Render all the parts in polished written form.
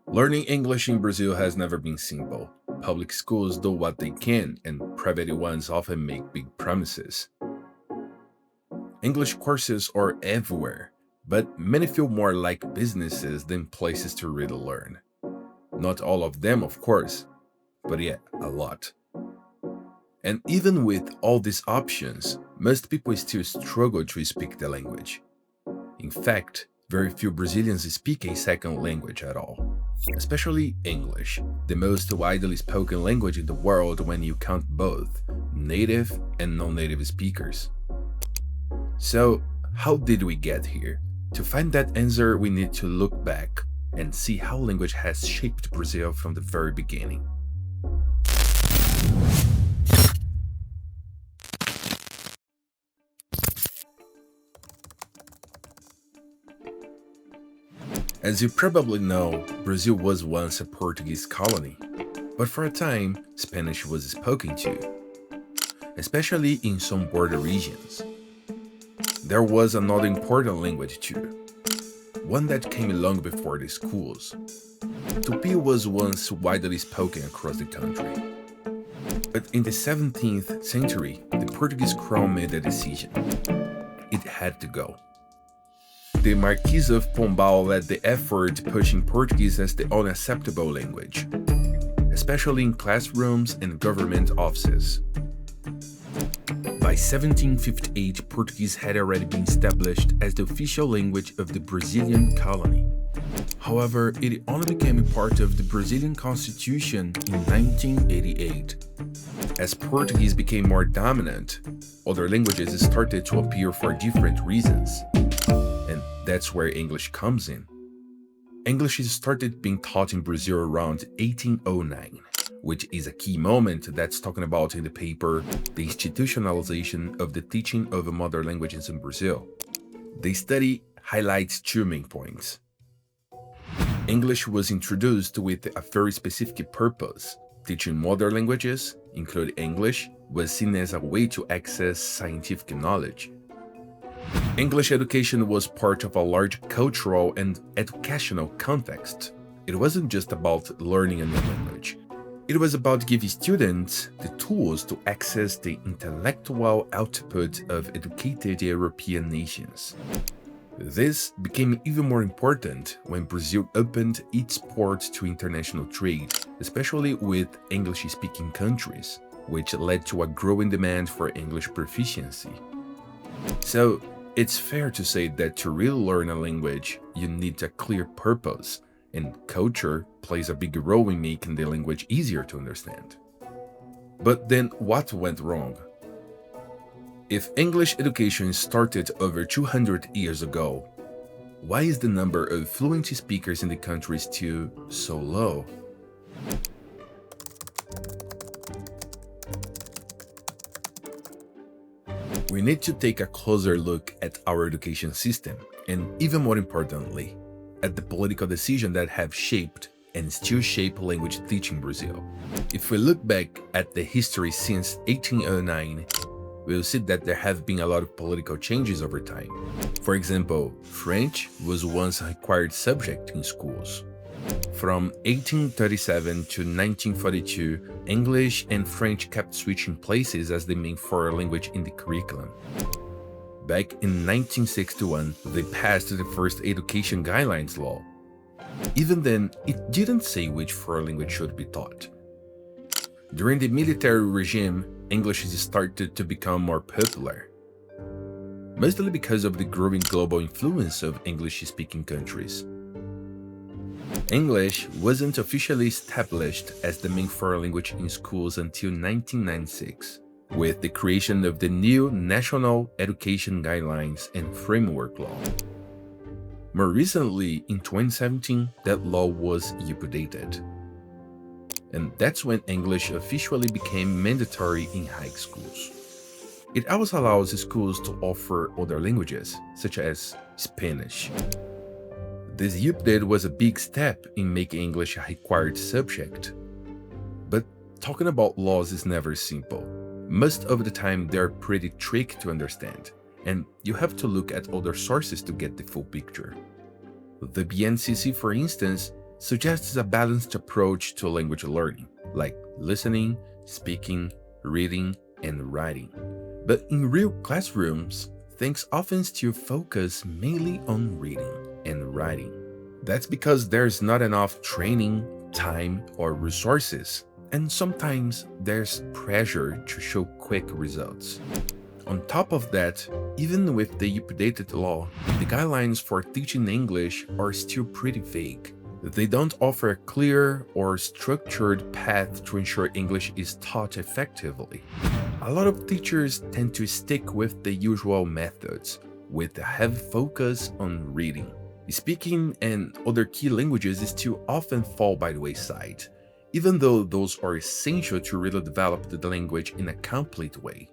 Learning English in Brazil has never been simple. Public schools do what they can, and private ones often make big promises. English courses are everywhere, but many feel more like businesses than places to really learn. Not all of them, of course, but yeah, a lot. And even with all these options, most people still struggle to speak the language. In fact, very few Brazilians speak a second language at all, especially English, the most widely spoken language in the world when you count both native and non-native speakers. So, how did we get here? To find that answer, we need to look back and see how language has shaped Brazil from the very beginning. As you probably know, Brazil was once a Portuguese colony, but for a time, Spanish was spoken too, especially in some border regions. There was another important language too, one that came long before the schools. Tupi was once widely spoken across the country. But in the 17th century, the Portuguese crown made a decision. It had to go. The Marquis of Pombal led the effort pushing Portuguese as the unacceptable language, especially in classrooms and government offices. By 1758, Portuguese had already been established as the official language of the Brazilian colony. However, it only became part of the Brazilian Constitution in 1988. As Portuguese became more dominant, other languages started to appear for different reasons. And that's where English comes in. English started being taught in Brazil around 1809, which is a key moment that's talking about in the paper, The Institutionalization of the Teaching of Mother Languages in Brazil. The study highlights two main points. English was introduced with a very specific purpose. Teaching mother languages, including English, was seen as a way to access scientific knowledge. English education was part of a large cultural and educational context. It wasn't just about learning a new language. It was about giving students the tools to access the intellectual output of educated European nations. This became even more important when Brazil opened its ports to international trade, especially with English-speaking countries, which led to a growing demand for English proficiency. So, it's fair to say that to really learn a language, you need a clear purpose, and culture plays a big role in making the language easier to understand. But then what went wrong? If English education started over 200 years ago, why is the number of fluent speakers in the country still so low? We need to take a closer look at our education system, and even more importantly, at the political decisions that have shaped and still shape language teaching in Brazil. If we look back at the history since 1809, we'll see that there have been a lot of political changes over time. For example, French was once a required subject in schools. From 1837 to 1942, English and French kept switching places as the main foreign language in the curriculum. Back in 1961, they passed the first education guidelines law. Even then, it didn't say which foreign language should be taught. During the military regime, English started to become more popular, mostly because of the growing global influence of English-speaking countries. English wasn't officially established as the main foreign language in schools until 1996, with the creation of the new National Education Guidelines and Framework Law. More recently, in 2017, that law was updated. And that's when English officially became mandatory in high schools. It also allows schools to offer other languages, such as Spanish. This update was a big step in making English a required subject. But talking about laws is never simple. Most of the time they're pretty tricky to understand, and you have to look at other sources to get the full picture. The BNCC, for instance, suggests a balanced approach to language learning, like listening, speaking, reading, and writing. But in real classrooms, things often still focus mainly on reading and writing. That's because there's not enough training, time, or resources, and sometimes there's pressure to show quick results. On top of that, even with the updated law, the guidelines for teaching English are still pretty vague. They don't offer a clear or structured path to ensure English is taught effectively. A lot of teachers tend to stick with the usual methods, with a heavy focus on reading. Speaking and other key languages still often fall by the wayside, even though those are essential to really develop the language in a complete way.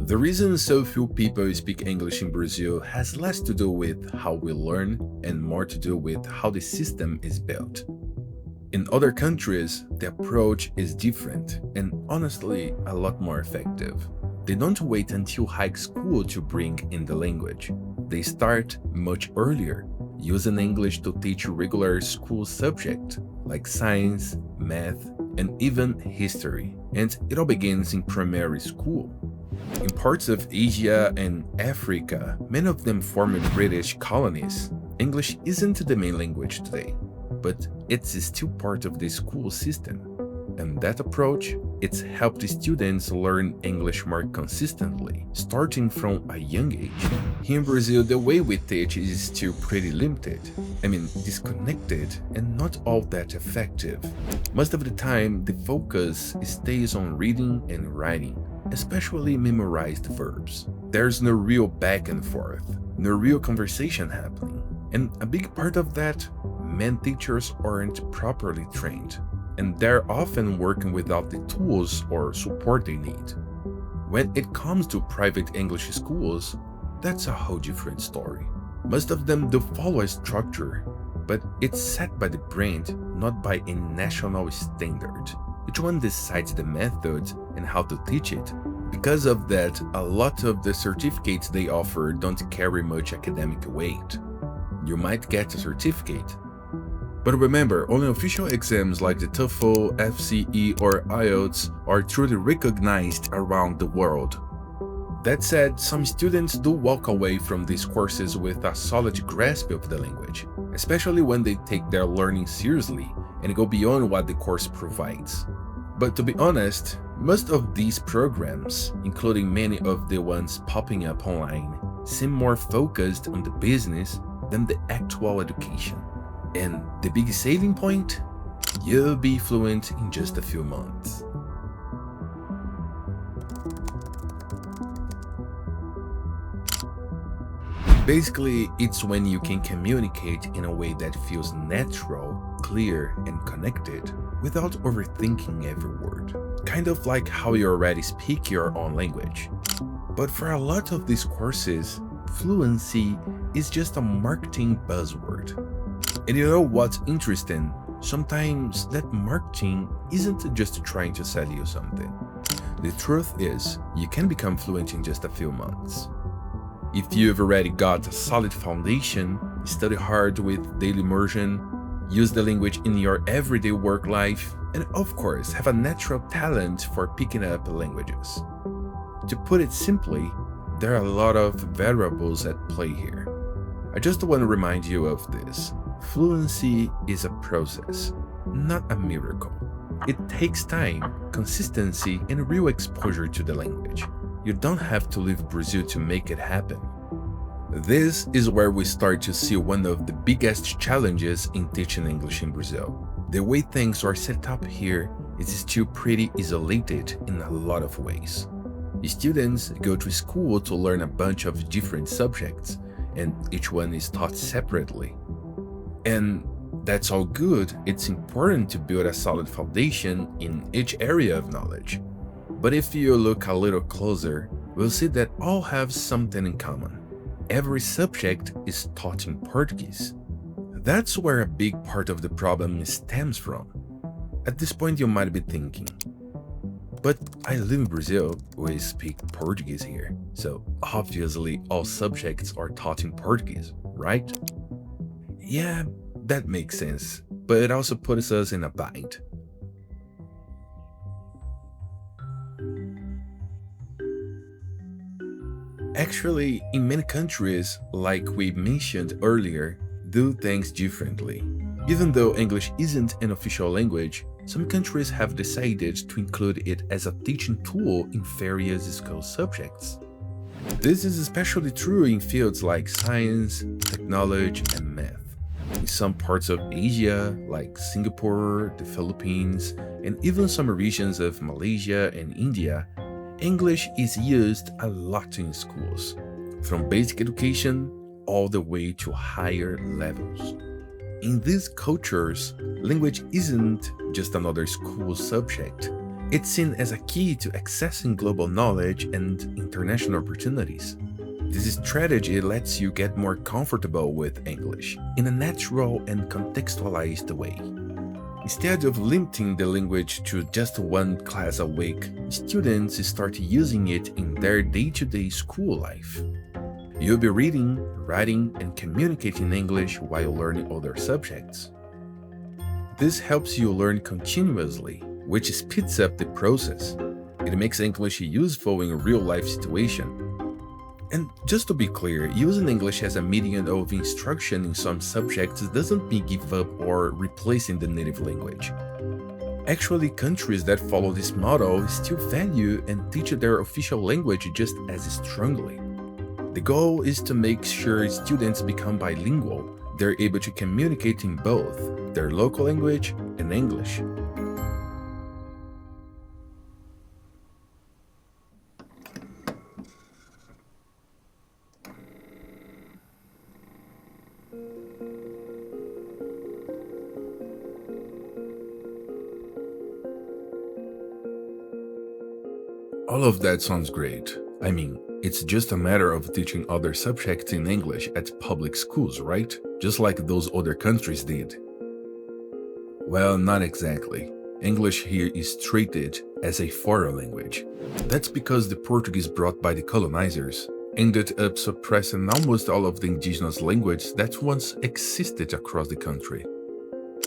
The reason so few people speak English in Brazil has less to do with how we learn and more to do with how the system is built. In other countries, the approach is different and honestly a lot more effective. They don't wait until high school to bring in the language. They start much earlier, using English to teach regular school subjects like science, math, and even history. And it all begins in primary school. In parts of Asia and Africa, many of them former British colonies, English isn't the main language today, but it's still part of the school system. And that approach, it's helped students learn English more consistently, starting from a young age. Here in Brazil, the way we teach is still pretty limited. Disconnected and not all that effective. Most of the time, the focus stays on reading and writing, especially memorized verbs. There's no real back and forth, no real conversation happening. And a big part of that, men teachers aren't properly trained, and they're often working without the tools or support they need. When it comes to private English schools, that's a whole different story. Most of them do follow a structure, but it's set by the brand, not by a national standard. Each one decides the method and how to teach it. Because of that, a lot of the certificates they offer don't carry much academic weight. You might get a certificate, but remember, only official exams like the TOEFL, FCE, or IELTS are truly recognized around the world. That said, some students do walk away from these courses with a solid grasp of the language, especially when they take their learning seriously and go beyond what the course provides. But to be honest, most of these programs, including many of the ones popping up online, seem more focused on the business than the actual education. And the big selling point? You'll be fluent in just a few months. Basically, it's when you can communicate in a way that feels natural, clear, and connected without overthinking every word. Kind of like how you already speak your own language. But for a lot of these courses, fluency is just a marketing buzzword. And you know what's interesting? Sometimes that marketing isn't just trying to sell you something. The truth is, you can become fluent in just a few months. If you've already got a solid foundation, study hard with daily immersion, use the language in your everyday work life, and of course, have a natural talent for picking up languages. To put it simply, there are a lot of variables at play here. I just want to remind you of this. Fluency is a process, not a miracle. It takes time, consistency, and real exposure to the language. You don't have to leave Brazil to make it happen. This is where we start to see one of the biggest challenges in teaching English in Brazil. The way things are set up here is still pretty isolated in a lot of ways. Students go to school to learn a bunch of different subjects, and each one is taught separately. And that's all good. It's important to build a solid foundation in each area of knowledge. But if you look a little closer, we'll see that all have something in common. Every subject is taught in Portuguese. That's where a big part of the problem stems from. At this point, you might be thinking, But I live in Brazil, we speak Portuguese here, so obviously all subjects are taught in Portuguese, right? Yeah, that makes sense, but it also puts us in a bind. Actually, in many countries, like we mentioned earlier, do things differently. Even though English isn't an official language, some countries have decided to include it as a teaching tool in various school subjects. This is especially true in fields like science, technology, and math. In some parts of Asia, like Singapore, the Philippines, and even some regions of Malaysia and India, English is used a lot in schools, from basic education all the way to higher levels. In these cultures, language isn't just another school subject. It's seen as a key to accessing global knowledge and international opportunities. This strategy lets you get more comfortable with English in a natural and contextualized way. Instead of limiting the language to just one class a week, students start using it in their day-to-day school life. You'll be reading, writing, and communicating in English while learning other subjects. This helps you learn continuously, which speeds up the process. It makes English useful in a real-life situation. And just to be clear, using English as a medium of instruction in some subjects doesn't mean give up or replacing the native language. Actually, countries that follow this model still value and teach their official language just as strongly. The goal is to make sure students become bilingual. They're able to communicate in both their local language and English. All of that sounds great. I mean, it's just a matter of teaching other subjects in English at public schools, right? Just like those other countries did. Well, not exactly. English here is treated as a foreign language. That's because the Portuguese brought by the colonizers ended up suppressing almost all of the indigenous language that once existed across the country.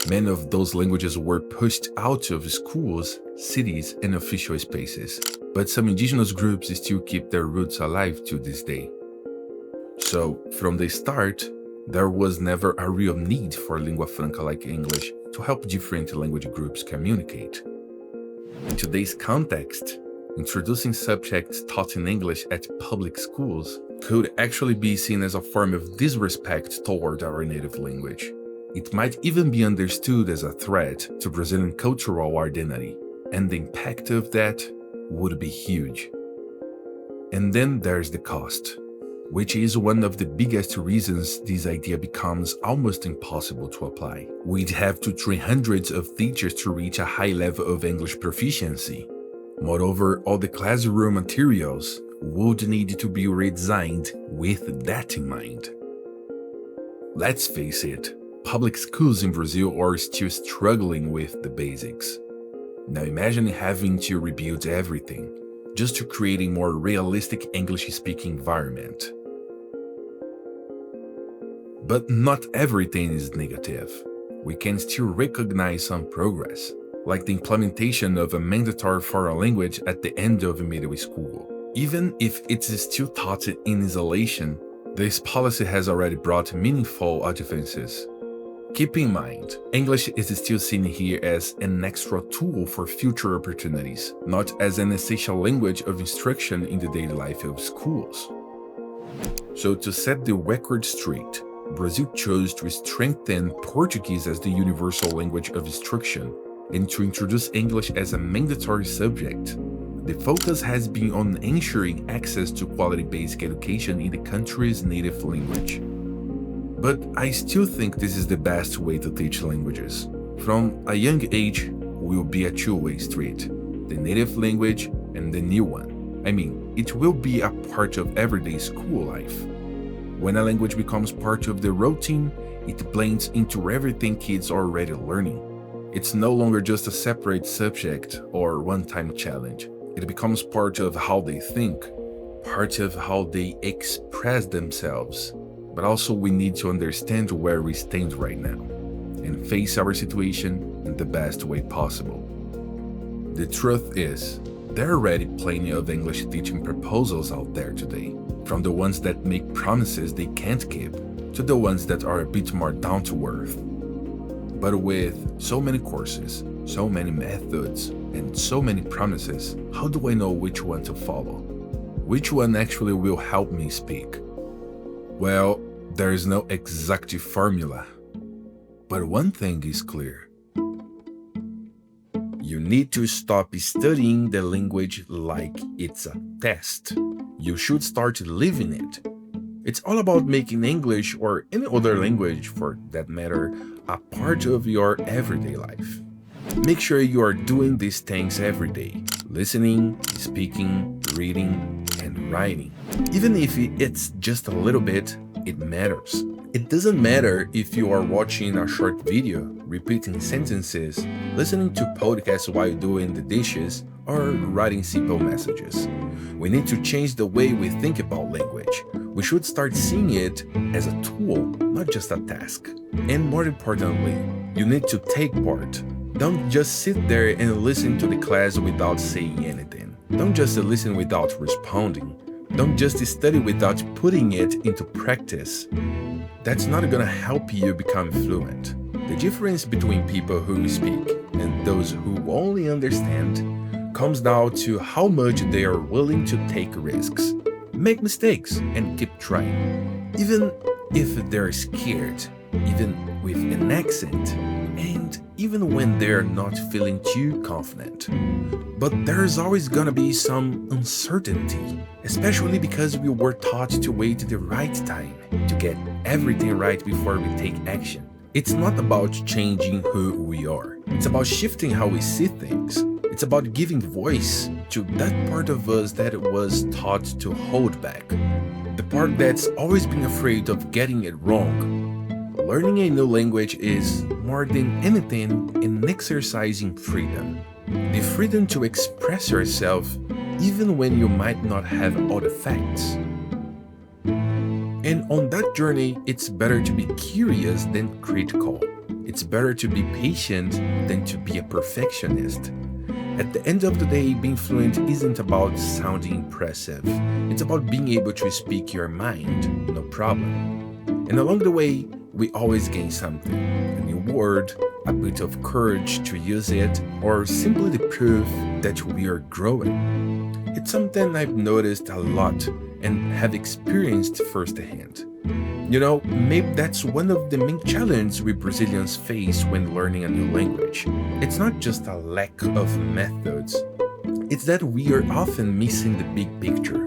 Many of those languages were pushed out of schools, cities, and official spaces, but some indigenous groups still keep their roots alive to this day. So, from the start, there was never a real need for lingua franca like English to help different language groups communicate. In today's context, introducing subjects taught in English at public schools could actually be seen as a form of disrespect toward our native language. It might even be understood as a threat to Brazilian cultural identity, and the impact of that would be huge. And then there's the cost, which is one of the biggest reasons this idea becomes almost impossible to apply. We'd have to train hundreds of teachers to reach a high level of English proficiency. Moreover, all the classroom materials would need to be redesigned with that in mind. Let's face it, public schools in Brazil are still struggling with the basics. Now imagine having to rebuild everything just to create a more realistic English-speaking environment. But not everything is negative. We can still recognize some progress, like the implementation of a mandatory foreign language at the end of middle school. Even if it's still taught in isolation, this policy has already brought meaningful advances. Keep in mind, English is still seen here as an extra tool for future opportunities, not as an essential language of instruction in the daily life of schools. So to set the record straight, Brazil chose to strengthen Portuguese as the universal language of instruction and to introduce English as a mandatory subject. The focus has been on ensuring access to quality basic education in the country's native language. But I still think this is the best way to teach languages. From a young age, will be a two-way street, the native language and the new one. I mean, it will be a part of everyday school life. When a language becomes part of the routine, it blends into everything kids are already learning. It's no longer just a separate subject or one-time challenge. It becomes part of how they think, part of how they express themselves. But also we need to understand where we stand right now and face our situation in the best way possible. The truth is, there are already plenty of English teaching proposals out there today, from the ones that make promises they can't keep to the ones that are a bit more down to earth. But with so many courses, so many methods, and so many promises, how do I know which one to follow? Which one actually will help me speak? Well, there is no exact formula. But one thing is clear. You need to stop studying the language like it's a test. You should start living it. It's all about making English, or any other language for that matter, a part of your everyday life. Make sure you are doing these things every day. Listening, speaking, reading, and writing. Even if it's just a little bit, it matters. It doesn't matter if you are watching a short video, repeating sentences, listening to podcasts while doing the dishes, or writing simple messages. We need to change the way we think about language. We should start seeing it as a tool, not just a task. And more importantly, you need to take part. Don't just sit there and listen to the class without saying anything. Don't just listen without responding. Don't just study without putting it into practice. That's not gonna help you become fluent. The difference between people who speak and those who only understand comes down to how much they are willing to take risks, make mistakes, and keep trying. Even if they're scared, even with an accent, and even when they're not feeling too confident. But there's always gonna be some uncertainty, especially because we were taught to wait the right time, to get everything right before we take action. It's not about changing who we are. It's about shifting how we see things. It's about giving voice to that part of us that was taught to hold back. The part that's always been afraid of getting it wrong. Learning a new language is, more than anything, an exercise in freedom. The freedom to express yourself even when you might not have all the facts. And on that journey, it's better to be curious than critical. It's better to be patient than to be a perfectionist. At the end of the day, being fluent isn't about sounding impressive. It's about being able to speak your mind, no problem. And along the way, we always gain something. A new word, a bit of courage to use it, or simply the proof that we are growing. It's something I've noticed a lot and have experienced firsthand. You know, maybe that's one of the main challenges we Brazilians face when learning a new language. It's not just a lack of methods, it's that we are often missing the big picture.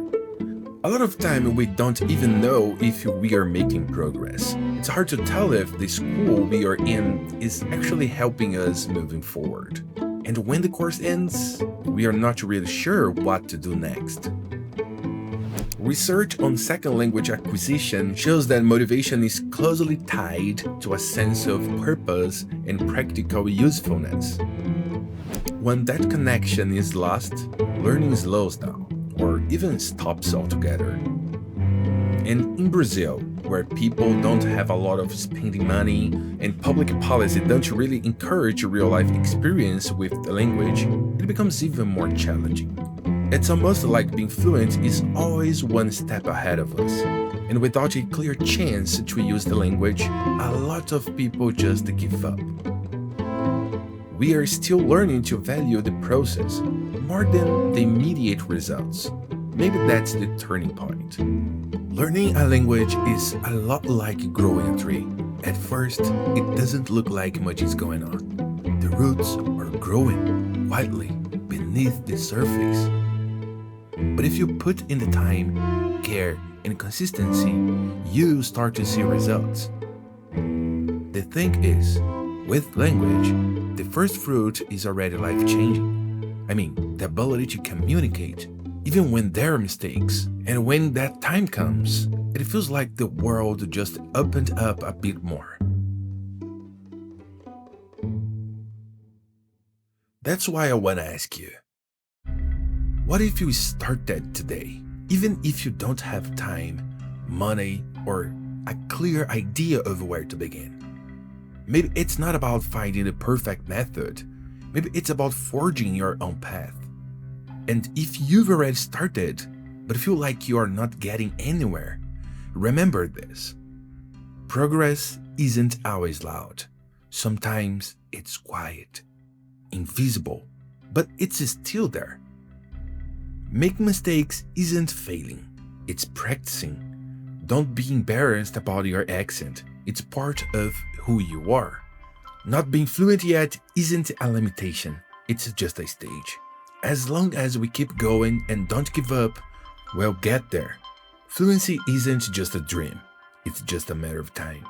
A lot of time we don't even know if we are making progress. It's hard to tell if the school we are in is actually helping us moving forward. And when the course ends, we are not really sure what to do next. Research on second language acquisition shows that motivation is closely tied to a sense of purpose and practical usefulness. When that connection is lost, learning slows down or even stops altogether. And in Brazil, where people don't have a lot of spending money and public policy don't really encourage real-life experience with the language, it becomes even more challenging. It's almost like being fluent is always one step ahead of us. And without a clear chance to use the language, a lot of people just give up. We are still learning to value the process more than the immediate results. Maybe that's the turning point. Learning a language is a lot like growing a tree. At first, it doesn't look like much is going on. The roots are growing quietly beneath the surface. But if you put in the time, care, and consistency, you start to see results. The thing is, with language, the first fruit is already life-changing. I mean, the ability to communicate, even when there are mistakes. And when that time comes, it feels like the world just opened up a bit more. That's why I want to ask you, what if you started today, even if you don't have time, money, or a clear idea of where to begin? Maybe it's not about finding the perfect method. Maybe it's about forging your own path. And if you've already started, but feel like you are not getting anywhere, remember this. Progress isn't always loud. Sometimes it's quiet, invisible, but it's still there. Making mistakes isn't failing, it's practicing. Don't be embarrassed about your accent, it's part of who you are. Not being fluent yet isn't a limitation, it's just a stage. As long as we keep going and don't give up, we'll get there. Fluency isn't just a dream, it's just a matter of time.